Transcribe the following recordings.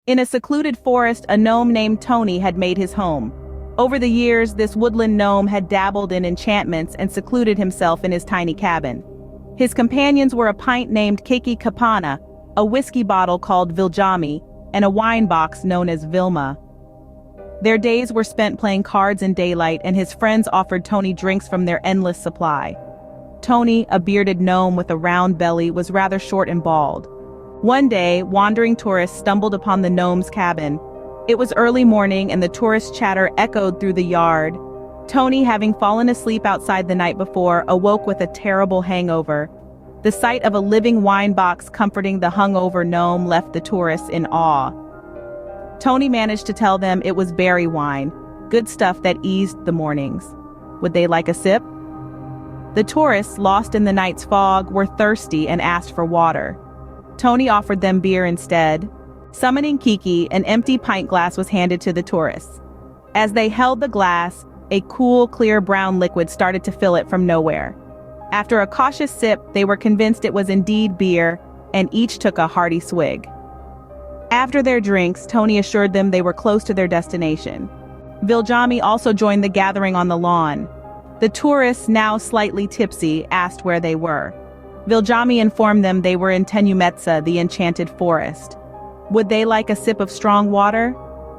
In a secluded forest, a gnome named Tony had made his home. Over the years, this woodland gnome had dabbled in enchantments and secluded himself in his tiny cabin. His companions were a pint named Kiki Kapana, a whiskey bottle called Viljami, and a wine box known as Vilma. Their days were spent playing cards in daylight, and his friends offered Tony drinks from their endless supply. Tony, a bearded gnome with a round belly, was rather short and bald. One day, wandering tourists stumbled upon the gnome's cabin. It was early morning and the tourist chatter echoed through the yard. Tony, having fallen asleep outside the night before, awoke with a terrible hangover. The sight of a living wine box comforting the hungover gnome left the tourists in awe. Tony managed to tell them it was berry wine, good stuff that eased the mornings. Would they like a sip? The tourists, lost in the night's fog, were thirsty and asked for water. Tony offered them beer instead. Summoning Kiki, an empty pint glass was handed to the tourists. As they held the glass, a cool, clear brown liquid started to fill it from nowhere. After a cautious sip, they were convinced it was indeed beer, and each took a hearty swig. After their drinks, Tony assured them they were close to their destination. Viljami also joined the gathering on the lawn. The tourists, now slightly tipsy, asked where they were. Viljami informed them they were in Tenumetsän, the enchanted forest. Would they like a sip of strong water?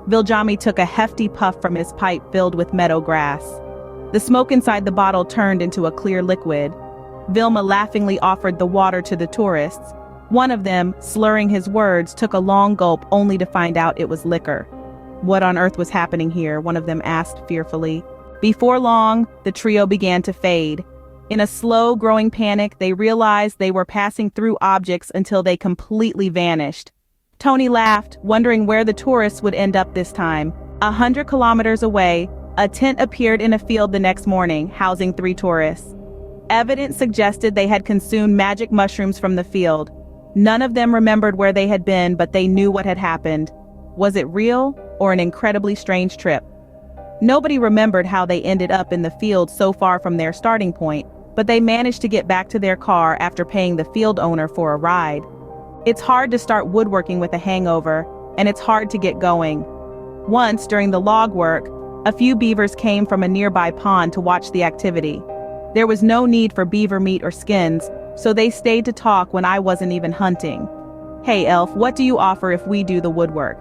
Viljami took a hefty puff from his pipe filled with meadow grass. The smoke inside the bottle turned into a clear liquid. Vilma laughingly offered the water to the tourists. One of them, slurring his words, took a long gulp only to find out it was liquor. What on earth was happening here? One of them asked fearfully. Before long, the trio began to fade. In a slow-growing panic, they realized they were passing through objects until they completely vanished. Tony laughed, wondering where the tourists would end up this time. 100 kilometers away, a tent appeared in a field the next morning, housing 3 tourists. Evidence suggested they had consumed magic mushrooms from the field. None of them remembered where they had been, but they knew what had happened. Was it real, or an incredibly strange trip? Nobody remembered how they ended up in the field so far from their starting point, but they managed to get back to their car after paying the field owner for a ride. It's hard to start woodworking with a hangover, and it's hard to get going. Once, during the log work, a few beavers came from a nearby pond to watch the activity. There was no need for beaver meat or skins, so they stayed to talk when I wasn't even hunting. "Hey Elf, what do you offer if we do the woodwork?"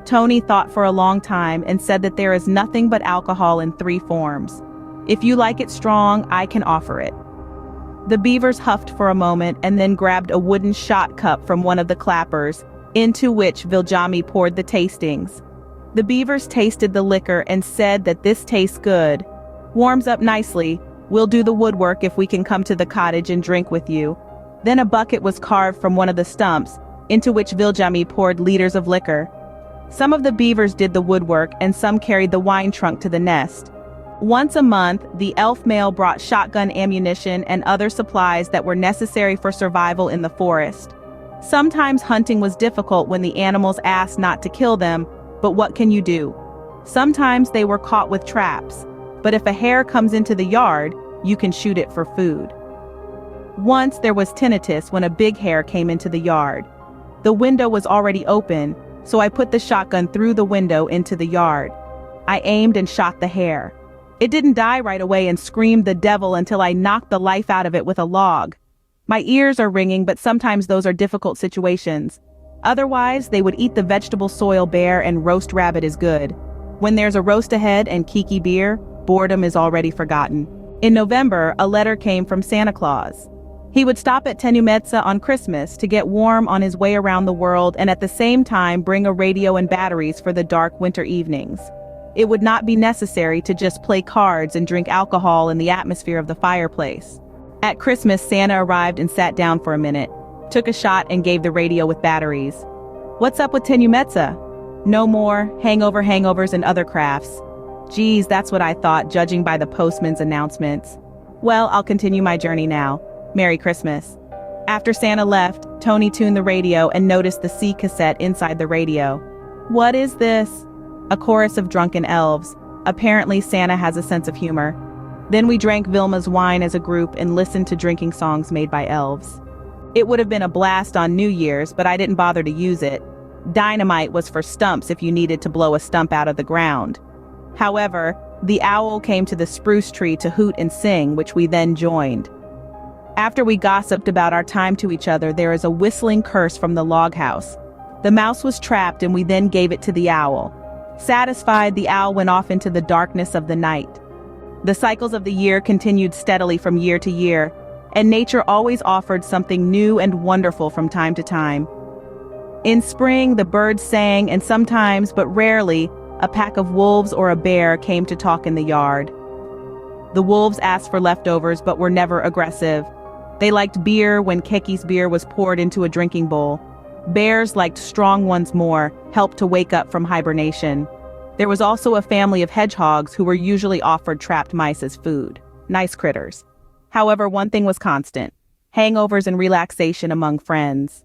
Tony thought for a long time and said that there is nothing but alcohol in 3 forms. "If you like it strong, I can offer it." The beavers huffed for a moment and then grabbed a wooden shot cup from one of the clappers, into which Viljami poured the tastings. The beavers tasted the liquor and said that this tastes good. "Warms up nicely. We'll do the woodwork if we can come to the cottage and drink with you." Then a bucket was carved from one of the stumps, into which Viljami poured liters of liquor. Some of the beavers did the woodwork and some carried the wine trunk to the nest. Once a month, the elf male brought shotgun ammunition and other supplies that were necessary for survival in the forest. Sometimes hunting was difficult when the animals asked not to kill them, but what can you do? Sometimes they were caught with traps, but if a hare comes into the yard, you can shoot it for food. Once there was tinnitus when a big hare came into the yard. The window was already open, so I put the shotgun through the window into the yard. I aimed and shot the hare. It didn't die right away and screamed the devil until I knocked the life out of it with a log. My ears are ringing, but sometimes those are difficult situations. Otherwise, they would eat the vegetable soil bare and roast rabbit is good. When there's a roast ahead and Kiki beer, boredom is already forgotten. In November, a letter came from Santa Claus. He would stop at Tenumetsän on Christmas to get warm on his way around the world and at the same time bring a radio and batteries for the dark winter evenings. It would not be necessary to just play cards and drink alcohol in the atmosphere of the fireplace. At Christmas, Santa arrived and sat down for a minute, took a shot and gave the radio with batteries. "What's up with Tenumetsän?" "No more, hangovers and other crafts." Geez, that's what I thought, judging by the postman's announcements. Well, I'll continue my journey now. Merry Christmas. After Santa left, Tony tuned the radio and noticed the C cassette inside the radio. "What is this?" A chorus of drunken elves. Apparently Santa has a sense of humor. Then we drank Vilma's wine as a group and listened to drinking songs made by elves. It would have been a blast on New Year's, but I didn't bother to use it. Dynamite was for stumps if you needed to blow a stump out of the ground. However, the owl came to the spruce tree to hoot and sing, which we then joined. After we gossiped about our time to each other, there is a whistling curse from the log house. The mouse was trapped and we then gave it to the owl. Satisfied, the owl went off into the darkness of the night. The cycles of the year continued steadily from year to year, and nature always offered something new and wonderful from time to time. In spring, the birds sang, and sometimes, but rarely, a pack of wolves or a bear came to talk in the yard. The wolves asked for leftovers but were never aggressive. They liked beer when Keki's beer was poured into a drinking bowl. Bears liked strong ones more, helped to wake up from hibernation. There was also a family of hedgehogs who were usually offered trapped mice as food. Nice critters. However, one thing was constant: hangovers and relaxation among friends.